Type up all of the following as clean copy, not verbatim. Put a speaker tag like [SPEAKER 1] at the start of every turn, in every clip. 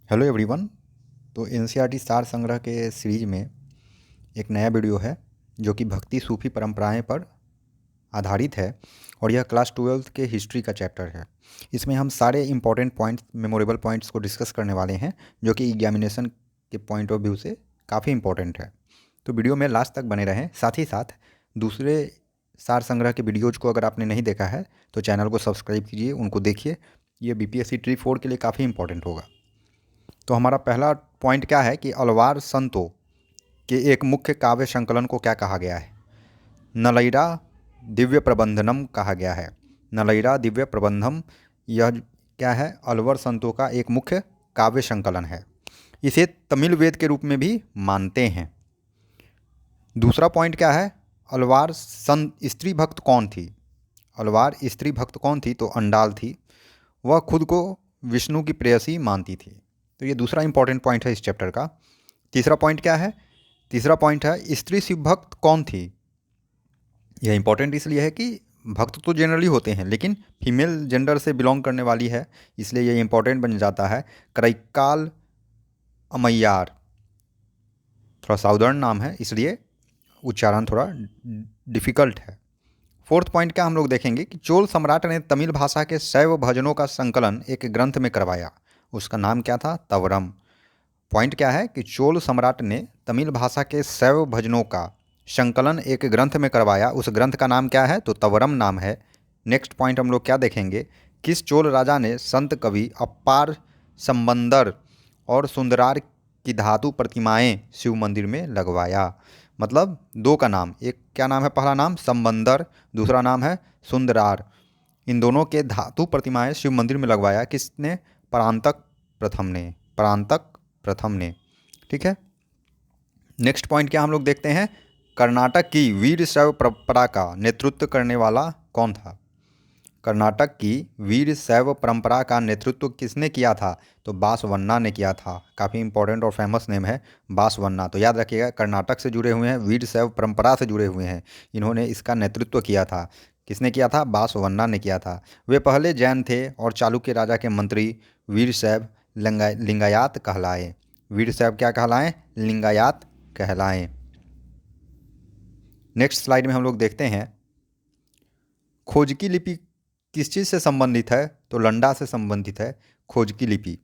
[SPEAKER 1] Hello everyone. तो NCERT सार संग्रह के सीरीज में एक नया वीडियो है जो कि भक्ति सूफी परंपराएं पर आधारित है और यह क्लास 12th के हिस्ट्री का चैप्टर है। इसमें हम सारे इंपॉर्टेंट पॉइंट्स, मेमोरेबल पॉइंट्स को डिस्कस करने वाले हैं जो कि एग्जामिनेशन के पॉइंट ऑफ व्यू से काफ़ी इंपॉर्टेंट है। तो वीडियो में लास्ट तक बने रहें। साथ ही साथ दूसरे सार संग्रह के वीडियोज़ को अगर आपने नहीं देखा है तो चैनल को सब्सक्राइब कीजिए, उनको देखिए। ये बीपीएससी ट्री 4 के लिए काफ़ी इंपॉर्टेंट होगा। तो हमारा पहला पॉइंट क्या है कि अलवार संतों के एक मुख्य काव्य संकलन को क्या कहा गया है? नलैरा दिव्य प्रबंधनम कहा गया है। नलैरा दिव्य प्रबंधम, यह क्या है? अलवर संतों का एक मुख्य काव्य संकलन है। इसे तमिल वेद के रूप में भी मानते हैं। दूसरा पॉइंट क्या है? अलवार संत स्त्री भक्त कौन थी? अलवार स्त्री भक्त कौन थी? तो अंडाल थी। वह खुद को विष्णु की प्रेयसी मानती थी। तो ये दूसरा इंपॉर्टेंट पॉइंट है इस चैप्टर का। तीसरा पॉइंट क्या है? तीसरा पॉइंट है स्त्री शिव भक्त कौन थी? यह इंपॉर्टेंट इसलिए है कि भक्त तो जनरली होते हैं लेकिन फीमेल जेंडर से बिलोंग करने वाली है, इसलिए ये इंपॉर्टेंट बन जाता है। करैक्काल अमैयार, थोड़ा साउदर्न नाम है इसलिए उच्चारण थोड़ा डिफ़िकल्ट है। फोर्थ पॉइंट क्या हम लोग देखेंगे कि चोल सम्राट ने तमिल भाषा के शैव भजनों का संकलन एक ग्रंथ में करवाया। उसका नाम क्या था? तवरम। पॉइंट क्या है कि चोल सम्राट ने तमिल भाषा के शैव भजनों का संकलन एक ग्रंथ में करवाया। उस ग्रंथ का नाम क्या है? तो तवरम नाम है। नेक्स्ट पॉइंट हम लोग क्या देखेंगे? किस चोल राजा ने संत कवि अप्पार संबंदर और सुंदरार की धातु प्रतिमाएं शिव मंदिर में लगवाया? मतलब दो का नाम, एक क्या नाम है? पहला नाम संबंदर, दूसरा नाम है सुंदरार। इन दोनों के धातु प्रतिमाएं शिव मंदिर में लगवाया किसने? परांतक प्रथम ने। परांतक प्रथम ने। ठीक है। नेक्स्ट पॉइंट क्या हम लोग देखते हैं? कर्नाटक की वीर शैव परंपरा का नेतृत्व करने वाला कौन था? कर्नाटक की वीर शैव परंपरा का नेतृत्व किसने किया था? तो बासवन्ना ने किया था। काफ़ी इंपॉर्टेंट और फेमस नेम है बासवन्ना। तो याद रखिएगा, कर्नाटक से जुड़े हुए हैं, वीर शैव परंपरा से जुड़े हुए हैं, इन्होंने इसका नेतृत्व किया था। किसने किया था? बासवन्ना ने किया था। वे पहले जैन थे और चालुक्य राजा के मंत्री वीरशैव लिंगायत कहलाए। वीरशैव क्या कहलाएं? लिंगायत कहलाएं। नेक्स्ट स्लाइड में हम लोग देखते हैं खोजकी लिपि किस चीज़ से संबंधित है? तो लंडा से संबंधित है खोजकी लिपि।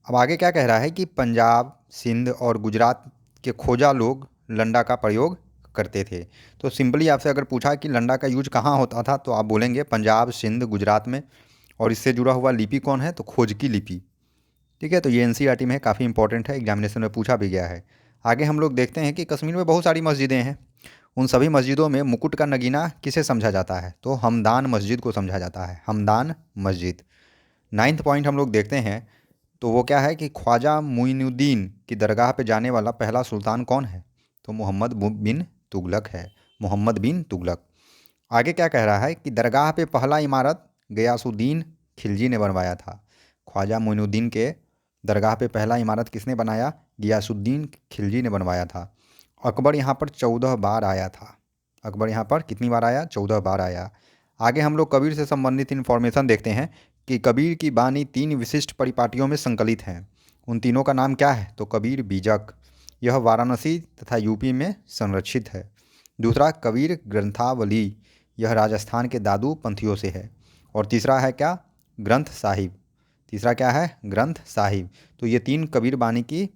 [SPEAKER 1] अब आगे क्या कह रहा है कि पंजाब, सिंध और गुजरात के खोजा लोग लंडा का प्रयोग करते थे। तो सिंपली आपसे अगर पूछा कि लंडा का यूज कहाँ होता था तो आप बोलेंगे पंजाब, सिंध, गुजरात में। और इससे जुड़ा हुआ लिपि कौन है? तो खोजकी लिपि। ठीक है। तो ये एनसीईआरटी में काफ़ी इंपॉर्टेंट है, एग्जामिनेशन में पूछा भी गया है। आगे हम लोग देखते हैं कि कश्मीर में बहुत सारी मस्जिदें हैं। उन सभी मस्जिदों में मुकुट का नगीना किसे समझा जाता है? तो हमदान मस्जिद को समझा जाता है। हमदान मस्जिद। नाइन्थ पॉइंट हम लोग देखते हैं तो वो क्या है कि ख्वाजा मुइनुद्दीन की दरगाह पे जाने वाला पहला सुल्तान कौन है? तो मोहम्मद बिन तुगलक है। मोहम्मद बिन तुगलक। आगे क्या कह रहा है कि दरगाह पे पहला इमारत गयासुद्दीन खिलजी ने बनवाया था। ख्वाजा मुइनुद्दीन के दरगाह पे पहला इमारत किसने बनाया? गयासुद्दीन खिलजी ने बनवाया था। अकबर यहाँ पर 14 बार आया था। अकबर यहाँ पर कितनी बार आया? 14 बार आया। आगे हम लोग कबीर से संबंधित इन्फॉर्मेशन देखते हैं कि कबीर की बानी 3 विशिष्ट परिपाटियों में संकलित हैं। उन तीनों का नाम क्या है? तो कबीर बीजक, यह वाराणसी तथा यूपी में संरक्षित है। दूसरा कबीर ग्रंथावली, यह राजस्थान के दादू पंथियों से है। और तीसरा है क्या? ग्रंथ साहिब। तीसरा क्या है? ग्रंथ साहिब। तो ये 3 कबीर बानी की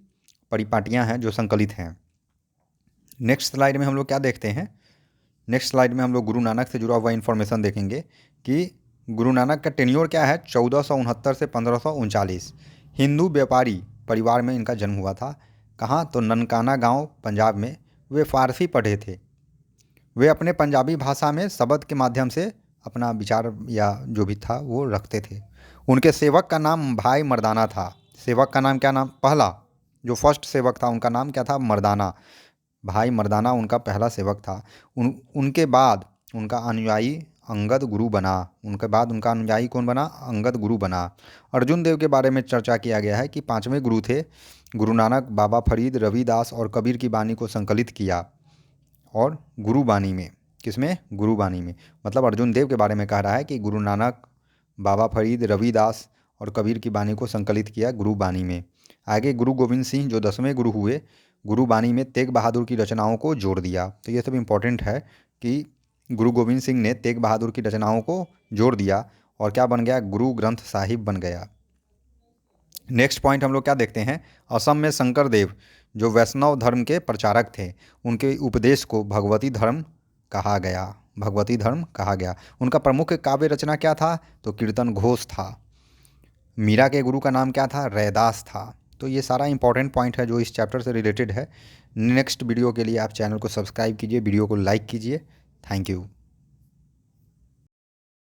[SPEAKER 1] परिपाटियाँ हैं जो संकलित हैं। नेक्स्ट स्लाइड में हम लोग क्या देखते हैं? नेक्स्ट स्लाइड में हम लोग गुरु नानक से जुड़ा हुआ इन्फॉर्मेशन देखेंगे कि गुरु नानक का टेन्योर क्या है? 1469 से 1539। हिंदू व्यापारी परिवार में इनका जन्म हुआ था। कहाँ? तो ननकाना गांव, पंजाब में। वे फारसी पढ़े थे। वे अपने पंजाबी भाषा में शब्द के माध्यम से अपना विचार या जो भी था वो रखते थे। उनके सेवक का नाम भाई मर्दाना था। सेवक का नाम क्या? नाम पहला जो फर्स्ट सेवक था उनका नाम क्या था? मर्दाना। भाई मर्दाना उनका पहला सेवक था। उनके बाद उनका अनुयायी अंगद गुरु बना। उनके बाद उनका अनुयायी कौन बना? अंगद गुरु बना। अर्जुन देव के बारे में चर्चा किया गया है कि 5वें गुरु थे। गुरु नानक बाबा फरीद, रविदास और कबीर की बानी को संकलित किया। और गुरुबानी में, किसमें? गुरुबानी में। मतलब अर्जुन देव के बारे में कह रहा है कि गुरु नानक, बाबा फरीद, रविदास और कबीर की बानी को संकलित किया गुरु बानी में। आगे गुरु गोविंद सिंह जो 10वें गुरु हुए, गुरु बानी में तेग बहादुर की रचनाओं को जोड़ दिया। तो ये सब इम्पोर्टेंट है कि गुरु गोविंद सिंह ने तेग बहादुर की रचनाओं को जोड़ दिया और क्या बन गया, गुरु ग्रंथ साहिब बन गया। नेक्स्ट पॉइंट हम लोग क्या देखते हैं, असम में शंकर देव जो वैष्णव धर्म के प्रचारक थे, उनके उपदेश को भगवती धर्म कहा गया। भगवती धर्म कहा गया। उनका प्रमुख काव्य रचना क्या था, तो कीर्तन घोष था। मीरा के गुरु का नाम क्या था, रैदास था। तो ये सारा इंपॉर्टेंट पॉइंट है जो इस चैप्टर से रिलेटेड है। नेक्स्ट वीडियो के लिए आप चैनल को सब्सक्राइब कीजिए, वीडियो को लाइक कीजिए। Thank you.